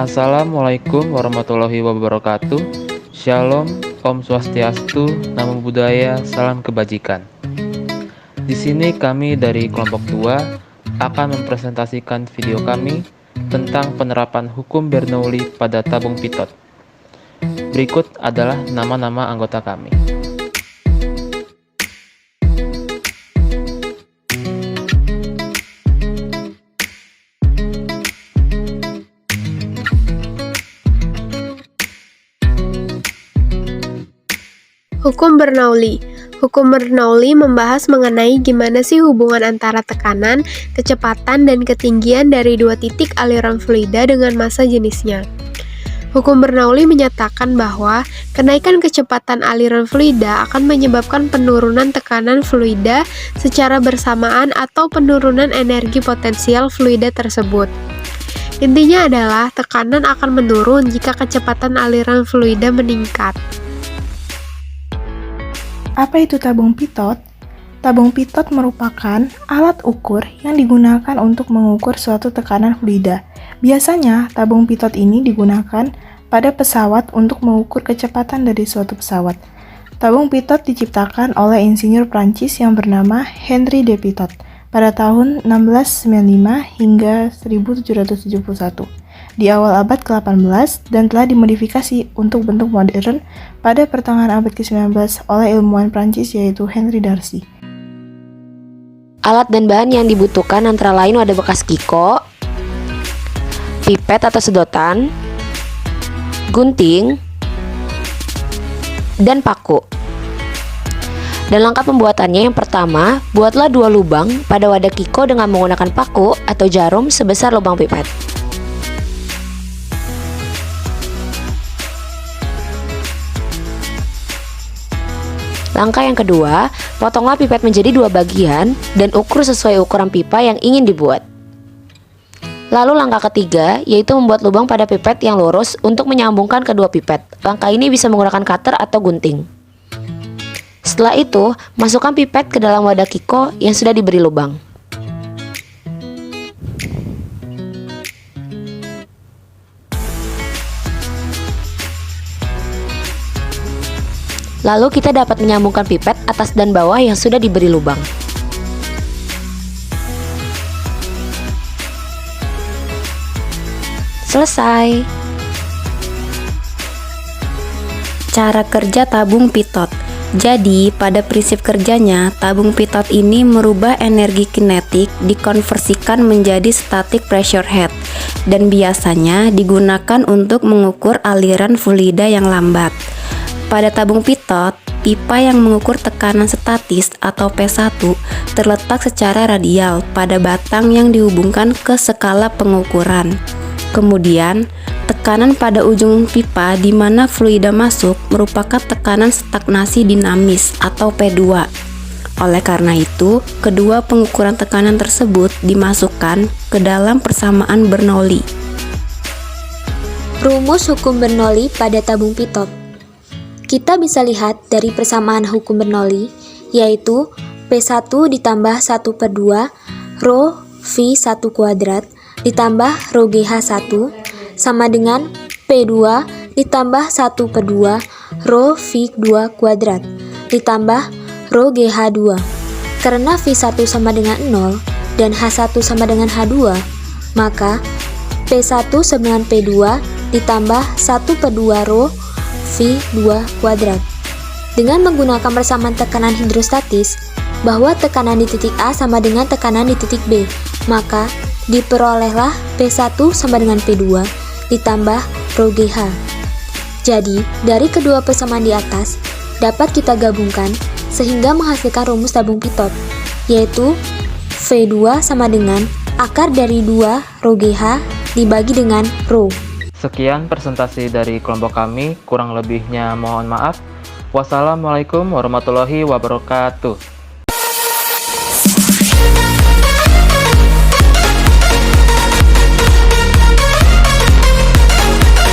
Assalamualaikum warahmatullahi wabarakatuh. Shalom, Om Swastiastu, Namo Buddhaya, salam kebajikan. Di sini kami dari kelompok 2 akan mempresentasikan video kami tentang penerapan hukum Bernoulli pada tabung pitot. Berikut adalah nama-nama anggota kami. Hukum Bernoulli. Hukum Bernoulli membahas mengenai gimana sih hubungan antara tekanan, kecepatan, dan ketinggian dari dua titik aliran fluida dengan massa jenisnya. Hukum Bernoulli menyatakan bahwa kenaikan kecepatan aliran fluida akan menyebabkan penurunan tekanan fluida secara bersamaan atau penurunan energi potensial fluida tersebut. Intinya adalah tekanan akan menurun jika kecepatan aliran fluida meningkat. Apa itu tabung pitot? Tabung pitot merupakan alat ukur yang digunakan untuk mengukur suatu tekanan fluida. Biasanya, tabung pitot ini digunakan pada pesawat untuk mengukur kecepatan dari suatu pesawat. Tabung pitot diciptakan oleh insinyur Prancis yang bernama Henri de Pitot pada tahun 1695 hingga 1771. Di awal abad ke-18 dan telah dimodifikasi untuk bentuk modern pada pertengahan abad ke-19 oleh ilmuwan Prancis yaitu Henri Darcy. Alat dan bahan yang dibutuhkan antara lain wadah bekas kiko, pipet atau sedotan, gunting, dan paku. Dan langkah pembuatannya yang pertama, buatlah 2 lubang pada wadah kiko dengan menggunakan paku atau jarum sebesar lubang pipet. Langkah yang kedua, potonglah pipet menjadi 2 bagian dan ukur sesuai ukuran pipa yang ingin dibuat. Lalu langkah ketiga, yaitu membuat lubang pada pipet yang lurus untuk menyambungkan kedua pipet. Langkah ini bisa menggunakan cutter atau gunting. Setelah itu, masukkan pipet ke dalam wadah kiko yang sudah diberi lubang. Lalu kita dapat menyambungkan pipet atas dan bawah yang sudah diberi lubang. Selesai. Cara kerja tabung pitot. Jadi, pada prinsip kerjanya, tabung pitot ini merubah energi kinetik dikonversikan menjadi static pressure head dan biasanya digunakan untuk mengukur aliran fluida yang lambat. Pada tabung pitot, pipa yang mengukur tekanan statis atau P1 terletak secara radial pada batang yang dihubungkan ke skala pengukuran. Kemudian, tekanan pada ujung pipa di mana fluida masuk merupakan tekanan stagnasi dinamis atau P2. Oleh karena itu, kedua pengukuran tekanan tersebut dimasukkan ke dalam persamaan Bernoulli. Rumus hukum Bernoulli pada tabung pitot. Kita bisa lihat dari persamaan hukum Bernoulli, yaitu P1 ditambah 1/2 rho V1 kuadrat ditambah rho GH1 sama dengan P2 ditambah 1/2 rho V2 kuadrat ditambah rho GH2. Karena V1 sama dengan 0 dan H1 sama dengan H2, maka P1 sama dengan P2 ditambah 1/2 rho V2 kuadrat. Dengan menggunakan persamaan tekanan hidrostatis bahwa tekanan di titik A sama dengan tekanan di titik B, maka diperolehlah P1 sama dengan P2 ditambah rho GH. Jadi, dari kedua persamaan di atas dapat kita gabungkan sehingga menghasilkan rumus tabung pitot, yaitu V2 sama dengan akar dari 2 rho GH dibagi dengan rho. Sekian presentasi dari kelompok kami, kurang lebihnya mohon maaf. Wassalamualaikum warahmatullahi wabarakatuh.